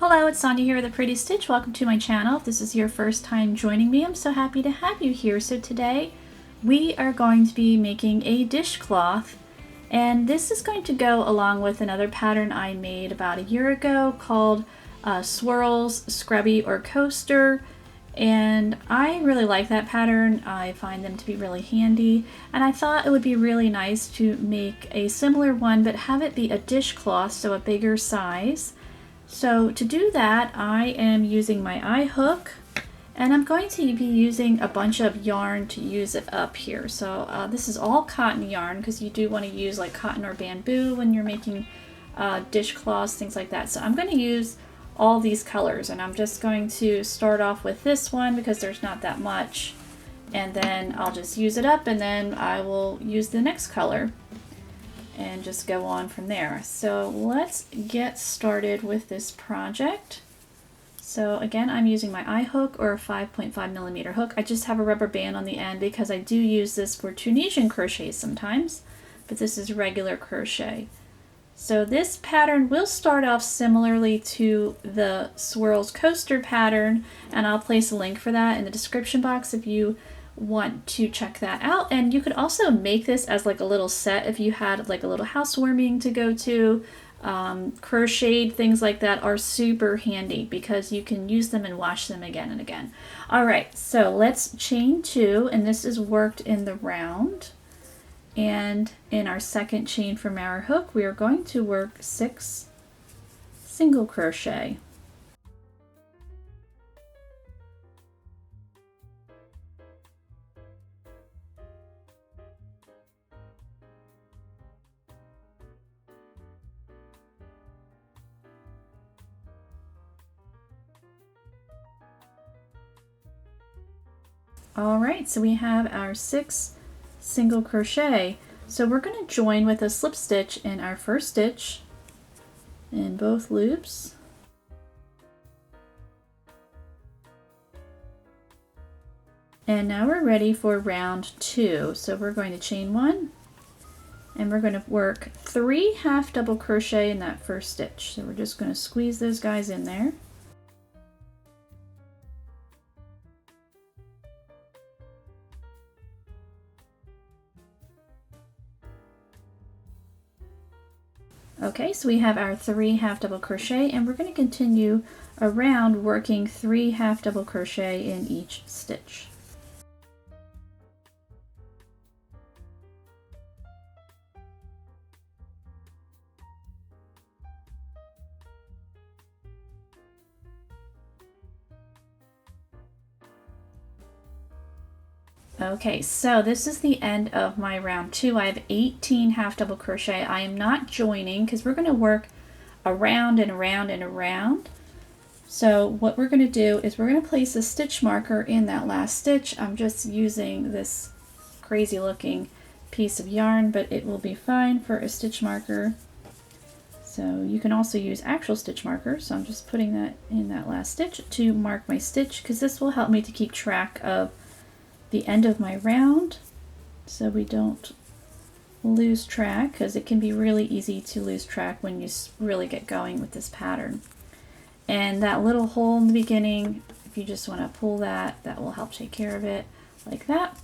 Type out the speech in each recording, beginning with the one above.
Hello, it's Sonia here with a Pretty Stitch. Welcome to my channel. If this is your first time joining me, I'm so happy to have you here. So today we are going to be making a dishcloth, and this is going to go along with another pattern I made about a year ago called Swirls, Scrubby, or Coaster. And I really like that pattern. I find them to be really handy, and I thought it would be really nice to make a similar one but have it be a dishcloth, so a bigger size. So to do that, I am using my eye hook, and I'm going to be using a bunch of yarn to use it up here. So this is all cotton yarn, because you do want to use like cotton or bamboo when you're making dishcloths, things like that. So I'm going to use all these colors, and I'm just going to start off with this one because there's not that much, and then I'll just use it up, and then I will use the next color and just go on from there. So let's get started with this project. So again, I'm using my eye hook, or a 5.5mm hook. I just have a rubber band on the end because I do use this for Tunisian crochet sometimes, but this is regular crochet. So this pattern will start off similarly to the Swirls Coaster pattern, and I'll place a link for that in the description box if you want to check that out. And you could also make this as like a little set if you had like a little housewarming to go to. Crocheted things like that are super handy because you can use them and wash them again and again. Alright, so let's chain 2, and this is worked in the round. And in our second chain from our hook, we are going to work 6 single crochet. Alright, so we have our 6 single crochet. So we're going to join with a slip stitch in our first stitch in both loops. And now we're ready for round 2. So we're going to chain 1, and we're going to work 3 half double crochet in that first stitch. So we're just going to squeeze those guys in there. Okay, so we have our 3 half double crochet, and we're going to continue around working 3 half double crochet in each stitch. Okay, so this is the end of my round 2. I have 18 half double crochet. I am not joining because we're going to work around and around and around. So what we're going to do is we're going to place a stitch marker in that last stitch. I'm just using this crazy looking piece of yarn, but it will be fine for a stitch marker. So you can also use actual stitch markers. So I'm just putting that in that last stitch to mark my stitch, because this will help me to keep track of the end of my round so we don't lose track, because it can be really easy to lose track when you really get going with this pattern. And that little hole in the beginning, if you just want to pull that, that will help take care of it like that.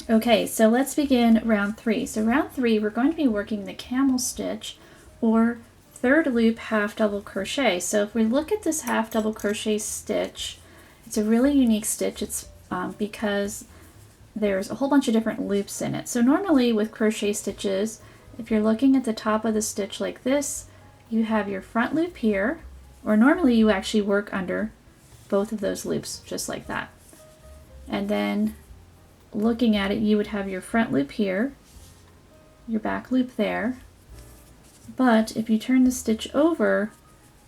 Okay, so let's begin round 3. So round 3, we're going to be working the camel stitch, or third loop half double crochet. So if we look at this half double crochet stitch, it's a really unique stitch. It's because there's a whole bunch of different loops in it. So normally with crochet stitches, if you're looking at the top of the stitch like this, you have your front loop here, or normally you actually work under both of those loops just like that. And then looking at it, you would have your front loop here, your back loop there. But if you turn the stitch over,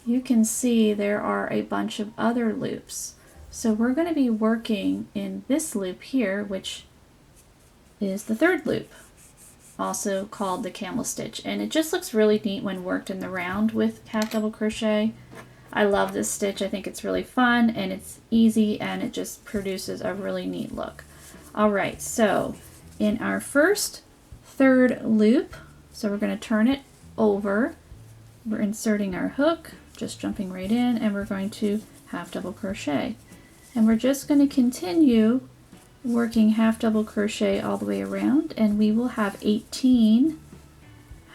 you can see there are a bunch of other loops. So we're going to be working in this loop here, which is the third loop, also called the camel stitch. And it just looks really neat when worked in the round with half double crochet. I love this stitch. I think it's really fun, and it's easy, and it just produces a really neat look. Alright, so in our first third loop, so we're going to turn it over. We're inserting our hook, just jumping right in, and we're going to half double crochet. And we're just going to continue working half double crochet all the way around, and we will have 18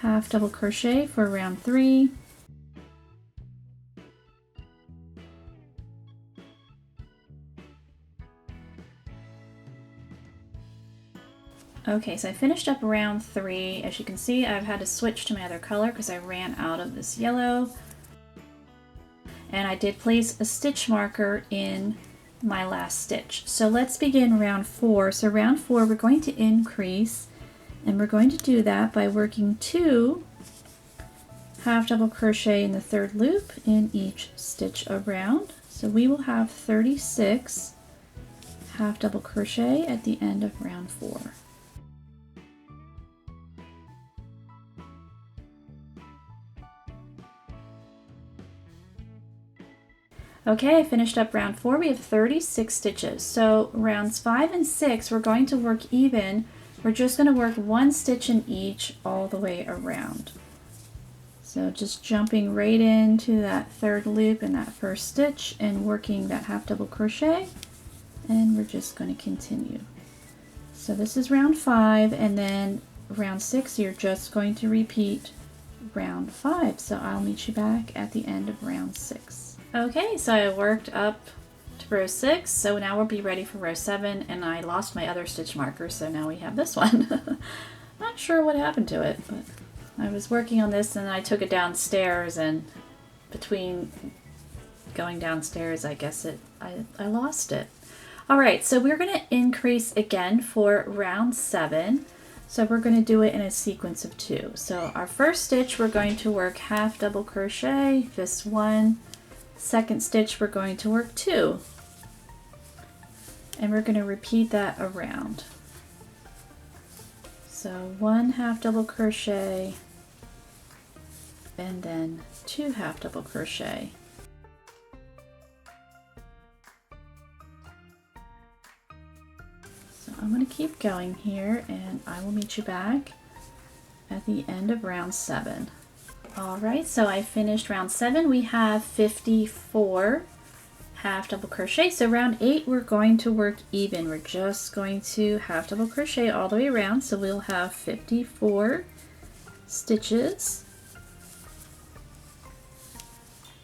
half double crochet for round 3. Okay, so I finished up round 3. As you can see, I've had to switch to my other color because I ran out of this yellow. And I did place a stitch marker in my last stitch. So let's begin round 4. So round 4, we're going to increase, and we're going to do that by working 2 half double crochet in the 3rd loop in each stitch around. So we will have 36 half double crochet at the end of round 4. Okay, I finished up round 4. We have 36 stitches. So rounds 5 and 6, we're going to work even. We're just going to work 1 stitch in each all the way around. So just jumping right into that 3rd loop in that 1st stitch and working that half double crochet, and we're just going to continue. So this is round 5, and then round 6 you're just going to repeat round 5. So I'll meet you back at the end of round 6. Okay, so I worked up to row 6, so now we'll be ready for row 7, and I lost my other stitch marker, so now we have this one. Not sure what happened to it, but I was working on this and I took it downstairs, and between going downstairs, I guess I lost it. Alright, so we're going to increase again for round 7. So we're going to do it in a sequence of 2. So our first stitch, we're going to work half double crochet, just 1. Second stitch, we're going to work 2, and we're going to repeat that around. So 1 half double crochet, and then 2 half double crochet. So I'm going to keep going here, and I will meet you back at the end of round 7. Alright, so I finished round 7. We have 54 half double crochet. So round 8 we're going to work even. We're just going to half double crochet all the way around. So we'll have 54 stitches.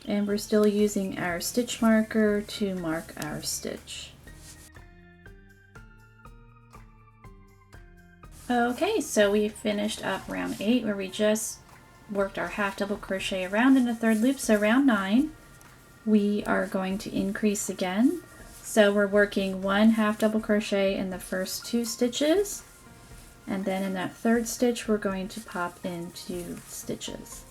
And we're still using our stitch marker to mark our stitch. Okay, so we finished up round 8 where we just worked our half double crochet around in the 3rd loop. So round 9 we are going to increase again. So we're working 1 half double crochet in the first 2 stitches, and then in that 3rd stitch we're going to pop in 2 stitches,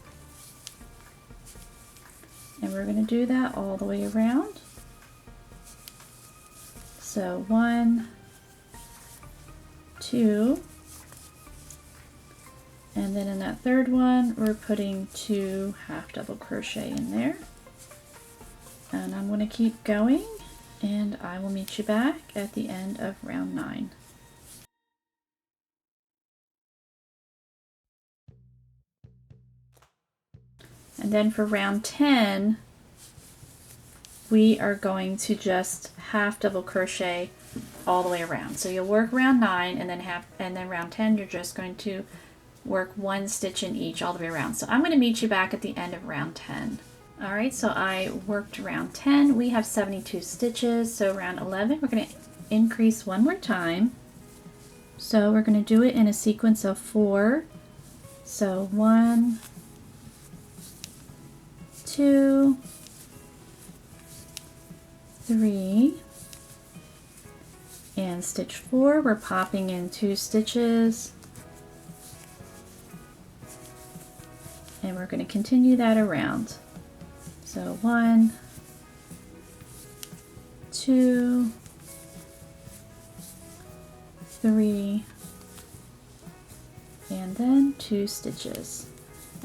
and we're going to do that all the way around. So 1, 2, and then in that 3rd one, we're putting 2 half double crochet in there. And I'm going to keep going, and I will meet you back at the end of round 9. And then for round 10, we are going to just half double crochet all the way around. So you'll work round 9, and then round 10, you're just going to work 1 stitch in each all the way around. So I'm going to meet you back at the end of round 10. Alright, so I worked round 10. We have 72 stitches. So round 11, we're going to increase one more time. So we're going to do it in a sequence of 4. So 1, 2, 3, and stitch 4, we're popping in 2 stitches, and we're going to continue that around. So 1, 2, 3, and then 2 stitches.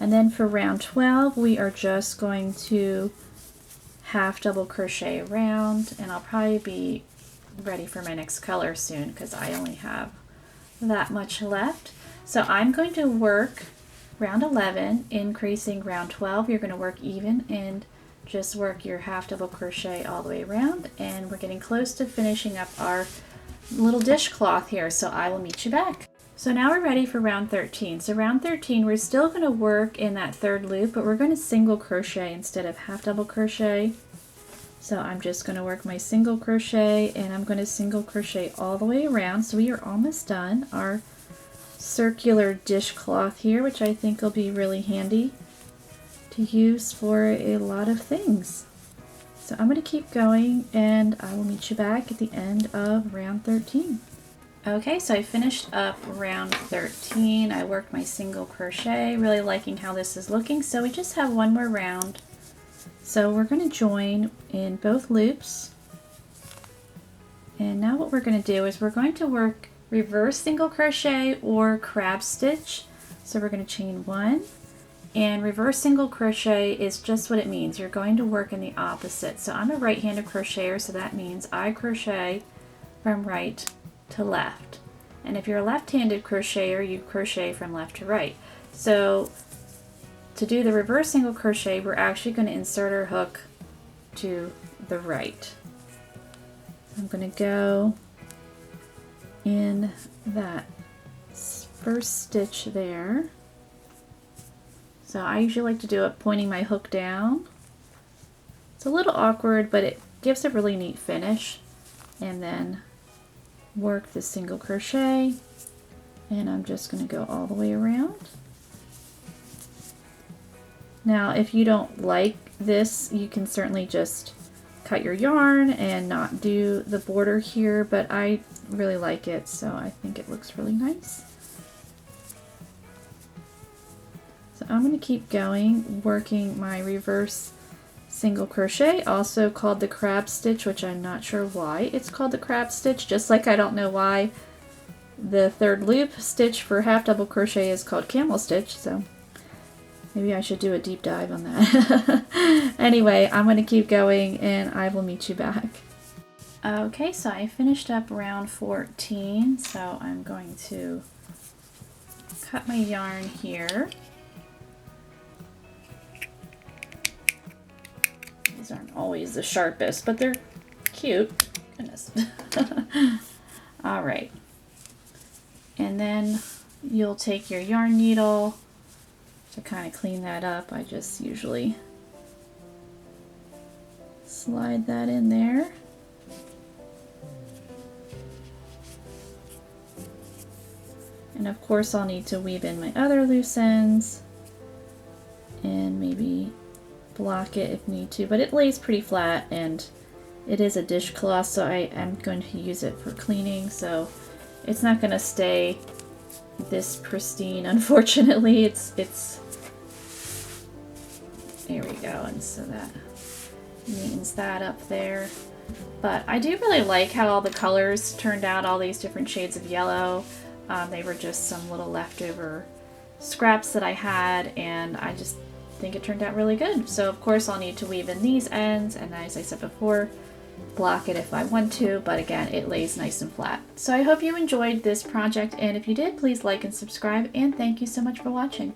And then for round 12, we are just going to half double crochet around, and I'll probably be ready for my next color soon because I only have that much left. So I'm going to work round 11, increasing round 12, you're going to work even and just work your half double crochet all the way around, and we're getting close to finishing up our little dishcloth here, so I will meet you back. So now we're ready for round 13. So round 13, we're still going to work in that third loop, but we're going to single crochet instead of half double crochet. So I'm just going to work my single crochet, and I'm going to single crochet all the way around. So we are almost done our circular dishcloth here, which I think will be really handy to use for a lot of things. So I'm going to keep going, and I will meet you back at the end of round 13. Okay, so I finished up round 13. I worked my single crochet, really liking how this is looking. So we just have one more round. So we're going to join in both loops. And now what we're going to do is we're going to work reverse single crochet or crab stitch. So we're going to chain 1, and reverse single crochet is just what it means. You're going to work in the opposite. So I'm a right-handed crocheter, so that means I crochet from right to left. And if you're a left-handed crocheter, you crochet from left to right. So to do the reverse single crochet, we're actually going to insert our hook to the right. I'm going to go in that first stitch there. So I usually like to do it pointing my hook down. It's a little awkward, but it gives a really neat finish. And then work the single crochet, and I'm just going to go all the way around. Now if you don't like this, you can certainly just cut your yarn and not do the border here, but I really like it, so I think it looks really nice. So I'm going to keep going, working my reverse single crochet, also called the crab stitch, which I'm not sure why it's called the crab stitch, just like I don't know why the third loop stitch for half double crochet is called camel stitch, so maybe I should do a deep dive on that. Anyway, I'm going to keep going, and I will meet you back. Okay, so I finished up round 14, so I'm going to cut my yarn here. These aren't always the sharpest, but they're cute. Goodness. All right. And then you'll take your yarn needle to kind of clean that up. I just usually slide that in there. And of course I'll need to weave in my other loose ends and maybe block it if need to, but it lays pretty flat, and it is a dishcloth, so I am going to use it for cleaning, so it's not going to stay this pristine, unfortunately. It's there we go, and so that neatens that up there. But I do really like how all the colors turned out, all these different shades of yellow. They were just some little leftover scraps that I had, and I just think it turned out really good. So of course I'll need to weave in these ends, and as I said before, block it if I want to, but again, it lays nice and flat. So I hope you enjoyed this project, and if you did, please like and subscribe, and thank you so much for watching.